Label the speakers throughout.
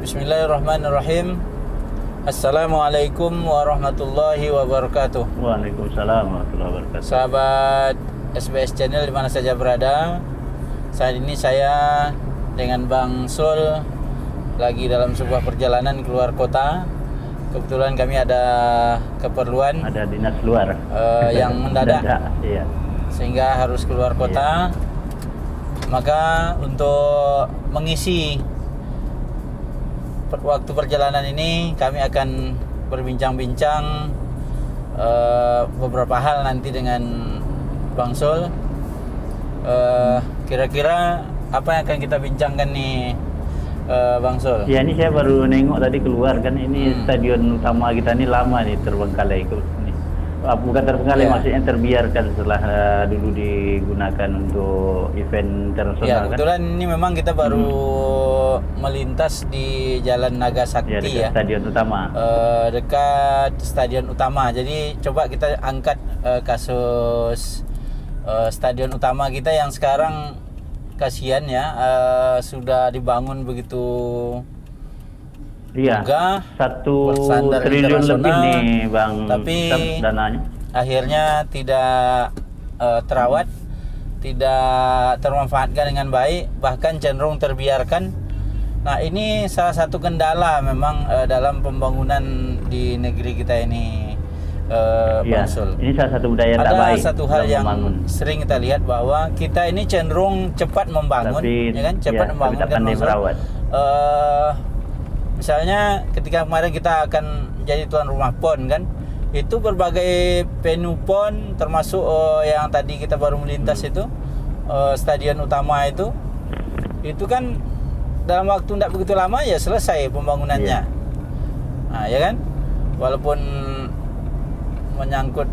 Speaker 1: Bismillahirrahmanirrahim. Assalamualaikum warahmatullahi wabarakatuh.
Speaker 2: Waalaikumsalam warahmatullahi wabarakatuh.
Speaker 1: Sahabat SBS Channel di mana saja berada, saat ini saya dengan Bang Sul lagi dalam sebuah perjalanan keluar kota. Kebetulan kami ada keperluan,
Speaker 2: Ada dinas luar
Speaker 1: yang mendadak,
Speaker 2: iya.
Speaker 1: sehingga harus keluar kota. Maka untuk mengisi waktu perjalanan ini kami akan berbincang-bincang beberapa hal nanti dengan Bang Sul. Kira-kira apa yang akan kita bincangkan nih, Bang Sul?
Speaker 2: Ya, ini saya baru nengok tadi keluar kan, ini stadion utama kita ini lama nih terbengkalai ini. Bukan terbengkalai, maksudnya terbiarkan setelah dulu digunakan untuk event internasional.
Speaker 1: Ya,
Speaker 2: kan.
Speaker 1: kebetulan ini memang kita baru melintas di Jalan Naga Sakti,
Speaker 2: dekat stadion utama.
Speaker 1: Dekat stadion utama. Jadi coba kita angkat kasus stadion utama kita yang sekarang kasihan ya, sudah dibangun begitu megah,
Speaker 2: 1
Speaker 1: bersandar
Speaker 2: triliun lebih
Speaker 1: internasional,
Speaker 2: nih Bang,
Speaker 1: tapi
Speaker 2: dananya.
Speaker 1: akhirnya tidak terawat, tidak termanfaatkan dengan baik, bahkan cenderung terbiarkan. Nah, ini salah satu kendala memang dalam pembangunan di negeri kita ini, Bang Sul.
Speaker 2: Ini salah satu budaya tak
Speaker 1: Ada
Speaker 2: baik.
Speaker 1: satu hal yang
Speaker 2: membangun.
Speaker 1: sering kita lihat bahwa kita ini cenderung cepat membangun,
Speaker 2: Tapi,
Speaker 1: ya kan? Cepat membangun
Speaker 2: tapi tak
Speaker 1: kan,
Speaker 2: pandai
Speaker 1: Bang Sul?
Speaker 2: merawat.
Speaker 1: Misalnya ketika kemarin kita akan jadi tuan rumah PON kan, itu berbagai venue PON termasuk yang tadi kita baru melintas itu, stadion utama itu kan dalam waktu tidak begitu lama ya selesai pembangunannya. Nah, ya kan, walaupun menyangkut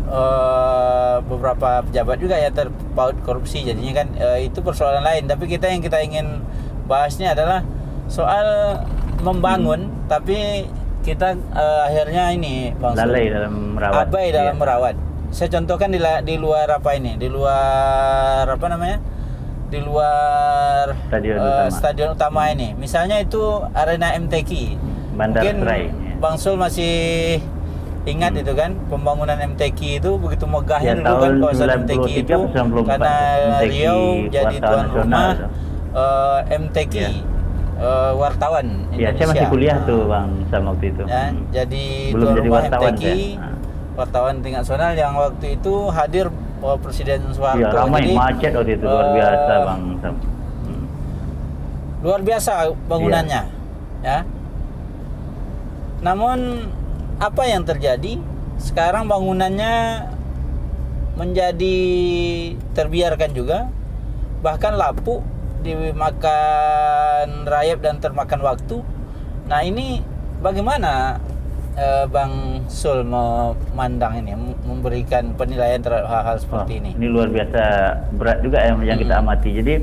Speaker 1: beberapa pejabat juga ya terpaut korupsi, jadinya kan itu persoalan lain. Tapi yang kita ingin bahasnya adalah soal membangun, tapi kita akhirnya ini, Bang Sul,
Speaker 2: lalai dalam merawat.
Speaker 1: abai dalam merawat. Saya contohkan di luar apa ini? Di luar apa namanya? Di luar stadion utama ini. Misalnya itu arena MTQ.
Speaker 2: Bandar
Speaker 1: Mungkin
Speaker 2: Serai.
Speaker 1: Bang Sul masih ingat itu kan, pembangunan MTQ itu begitu megahnya dulu kan
Speaker 2: tahun
Speaker 1: kawasan MTQ
Speaker 2: 93
Speaker 1: itu,
Speaker 2: 94,
Speaker 1: karena
Speaker 2: MTQ
Speaker 1: Riau jadi tuan rumah MTQ. Wartawan Indonesia.
Speaker 2: Ya, saya masih kuliah tuh Bang sama waktu itu.
Speaker 1: Ya, jadi
Speaker 2: belum
Speaker 1: tuan
Speaker 2: jadi
Speaker 1: rumah
Speaker 2: wartawan
Speaker 1: MTQ,
Speaker 2: saya.
Speaker 1: wartawan tingkat nasional yang waktu itu hadir Presiden Soeharto.
Speaker 2: Iya, ramai,
Speaker 1: Jadi,
Speaker 2: macet waktu itu luar biasa Bang.
Speaker 1: luar biasa bangunannya, ya. Namun apa yang terjadi? Sekarang bangunannya menjadi terbiarkan juga, bahkan lapuk, dimakan rayap dan termakan waktu. Nah, ini bagaimana Bang Sul memandang ini, memberikan penilaian terhadap hal-hal seperti ini?
Speaker 2: Ini luar biasa berat juga yang kita amati. Jadi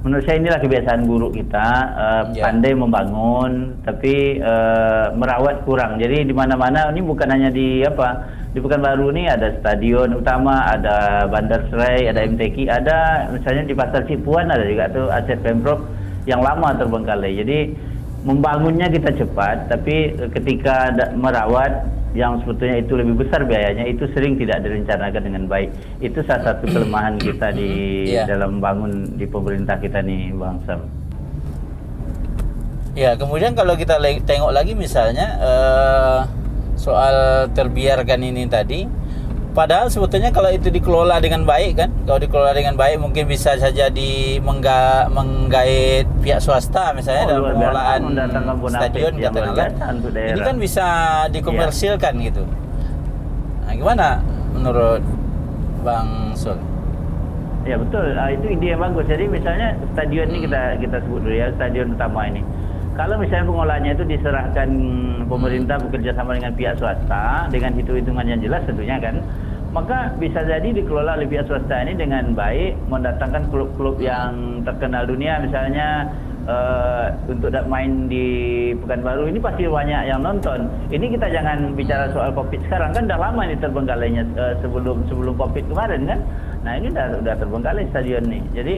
Speaker 2: menurut saya inilah kebiasaan buruk kita, pandai membangun tapi merawat kurang. Jadi di mana-mana, ini bukan hanya di Pekanbaru ini ada stadion utama, ada Bandar Serai, ada MTQ, ada misalnya di Pasar Cipuan ada juga tuh aset Pemprov yang lama terbengkalai. Jadi membangunnya kita cepat, tapi ketika merawat yang sebetulnya itu lebih besar biayanya, itu sering tidak direncanakan dengan baik. Itu salah satu kelemahan kita di dalam membangun di pemerintah kita nih, Bang Sam. Ya, kemudian kalau kita tengok lagi misalnya soal terbiarkan ini tadi, padahal sebetulnya kalau itu dikelola dengan baik kan, kalau dikelola dengan baik mungkin bisa saja menggait pihak swasta misalnya dalam pengelolaan stadion katakanlah. Ini kan bisa dikomersilkan gitu. Nah, gimana menurut Bang Sul? Ya betul, itu ide yang bagus. Jadi misalnya stadion ini kita sebut dulu ya, stadion utama ini. Kalau misalnya pengolahannya itu diserahkan pemerintah bekerja sama dengan pihak swasta dengan hitung-hitungan yang jelas tentunya kan, maka bisa jadi dikelola oleh pihak swasta ini dengan baik, mendatangkan klub-klub yang terkenal dunia misalnya untuk main di Pekanbaru ini pasti banyak yang nonton. Ini kita jangan bicara soal Covid sekarang, kan udah lama ini terbengkalainya sebelum Covid kemarin kan. Nah ini udah terbengkalai stadion nih. Jadi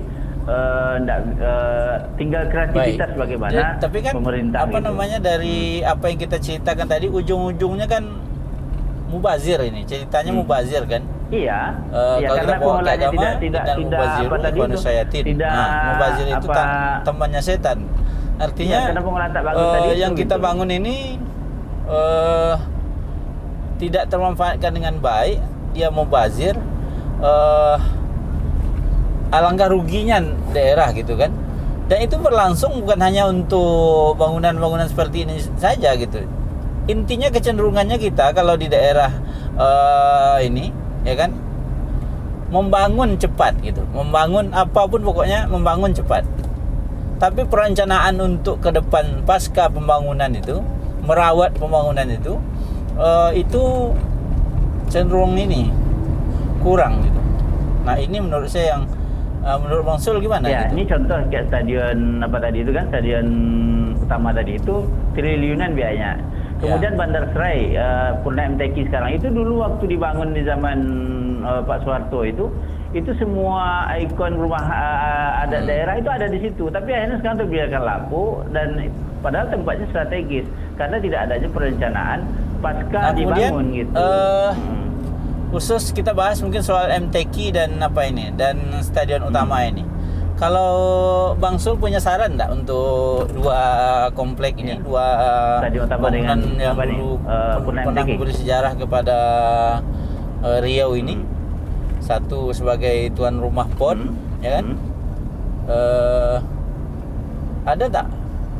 Speaker 3: tinggal kreativitas bagaimana.
Speaker 1: Ya, tapi kan
Speaker 3: pemerintah
Speaker 1: apa
Speaker 3: gitu.
Speaker 1: namanya dari apa yang kita ceritakan tadi ujung-ujungnya kan mubazir ini ceritanya mubazir kan.
Speaker 3: Iya,
Speaker 1: Kalau
Speaker 3: karena
Speaker 1: kita bawa ke
Speaker 3: pengelolanya
Speaker 1: agama,
Speaker 3: tidak
Speaker 1: mubaziru
Speaker 3: apa tadi
Speaker 1: ikhwanu
Speaker 3: itu,
Speaker 1: syayatin.
Speaker 3: tidak
Speaker 1: Mubazir itu
Speaker 3: apa,
Speaker 1: temannya setan. Artinya
Speaker 3: karena pengelolaan tak bagus tadi
Speaker 1: yang
Speaker 3: itu,
Speaker 1: kita
Speaker 3: gitu.
Speaker 1: bangun ini tidak termanfaatkan dengan baik, dia mubazir, alangkah ruginya daerah gitu kan. Dan itu berlangsung bukan hanya untuk bangunan-bangunan seperti ini saja gitu. Intinya kecenderungannya kita kalau di daerah ini ya kan membangun cepat gitu, membangun apapun pokoknya membangun cepat. Tapi perencanaan untuk ke depan pasca pembangunan itu, merawat pembangunan itu cenderung ini kurang gitu. Nah ini menurut saya yang menurut Bang Sul gimana?
Speaker 3: Ya,
Speaker 1: gitu?
Speaker 3: ini contoh kayak stadion apa tadi itu kan, stadion utama tadi itu triliunan biayanya. Kemudian Bandar Serai, Purna MTQ sekarang itu dulu waktu dibangun di zaman Pak Soeharto itu semua ikon rumah adat daerah itu ada di situ. Tapi akhirnya sekarang terbiarkan lapuk dan padahal tempatnya strategis karena tidak adanya perencanaan pasca dibangun gitu.
Speaker 1: Khusus kita bahas mungkin soal MTQ dan apa ini dan stadion utama ini. Kalau Bang Sul punya saran enggak untuk dua komplek ini, dua
Speaker 3: stadion utama dengan
Speaker 1: yang
Speaker 3: apa nih?
Speaker 1: dulu
Speaker 3: Purna
Speaker 1: pernah
Speaker 3: MTQ.
Speaker 1: bersejarah kepada Riau ini? Satu sebagai tuan rumah PON, ya kan? Ada tak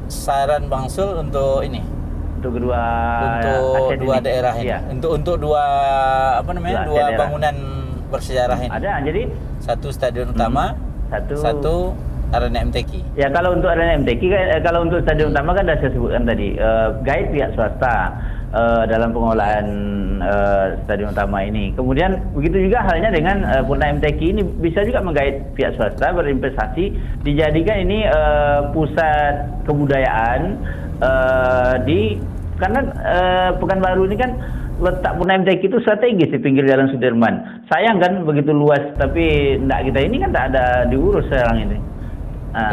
Speaker 1: saran Bang Sul untuk ini?
Speaker 3: Untuk kedua
Speaker 1: daerah ini,
Speaker 3: ya.
Speaker 1: untuk dua apa namanya dua
Speaker 3: daerah.
Speaker 1: bangunan bersejarah ini.
Speaker 3: Ada, jadi
Speaker 1: Satu stadion utama, satu arena MTQ.
Speaker 3: Ya kalau untuk arena MTQ kan, kalau untuk stadion utama kan sudah saya sebutkan tadi, guide pihak swasta dalam pengelolaan stadion utama ini. Kemudian begitu juga halnya dengan Purna MTQ ini bisa juga menggait pihak swasta berinvestasi, dijadikan ini pusat kebudayaan karena Pekanbaru ini kan letak Purna MTQ itu strategis di pinggir Jalan Sudirman. Sayang kan begitu luas, tapi enggak, kita ini kan tak ada diurus sekarang ini.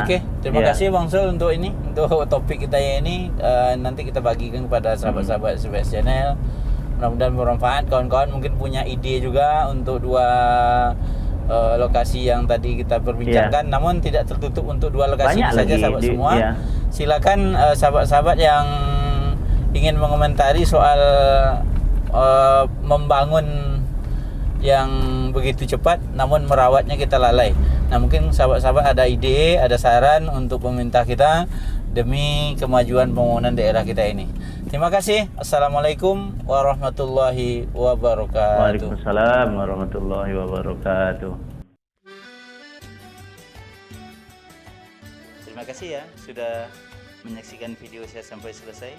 Speaker 1: Oke, terima kasih Bang Sul untuk ini, untuk topik kita ini. Nanti kita bagikan kepada sahabat-sahabat SBS Channel. Mudah-mudahan bermanfaat. Kawan-kawan mungkin punya ide juga untuk dua lokasi yang tadi kita perbincangkan, namun tidak tertutup untuk dua lokasi
Speaker 3: Banyak
Speaker 1: saja sahabat semua. Silakan sahabat-sahabat yang ingin mengomentari soal membangun yang begitu cepat namun merawatnya kita lalai. Nah mungkin sahabat-sahabat ada ide, ada saran untuk pemerintah kita demi kemajuan pembangunan daerah kita ini. Terima kasih. Assalamualaikum warahmatullahi wabarakatuh.
Speaker 3: Waalaikumsalam warahmatullahi wabarakatuh.
Speaker 2: Terima kasih ya sudah menyaksikan video saya sampai selesai.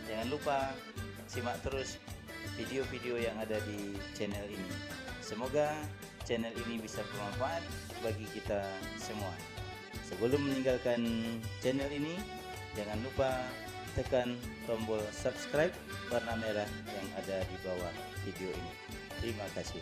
Speaker 2: Jangan lupa simak terus video-video yang ada di channel ini. Semoga channel ini bisa bermanfaat bagi kita semua. Sebelum meninggalkan channel ini, jangan lupa tekan tombol subscribe warna merah yang ada di bawah video ini. Terima kasih.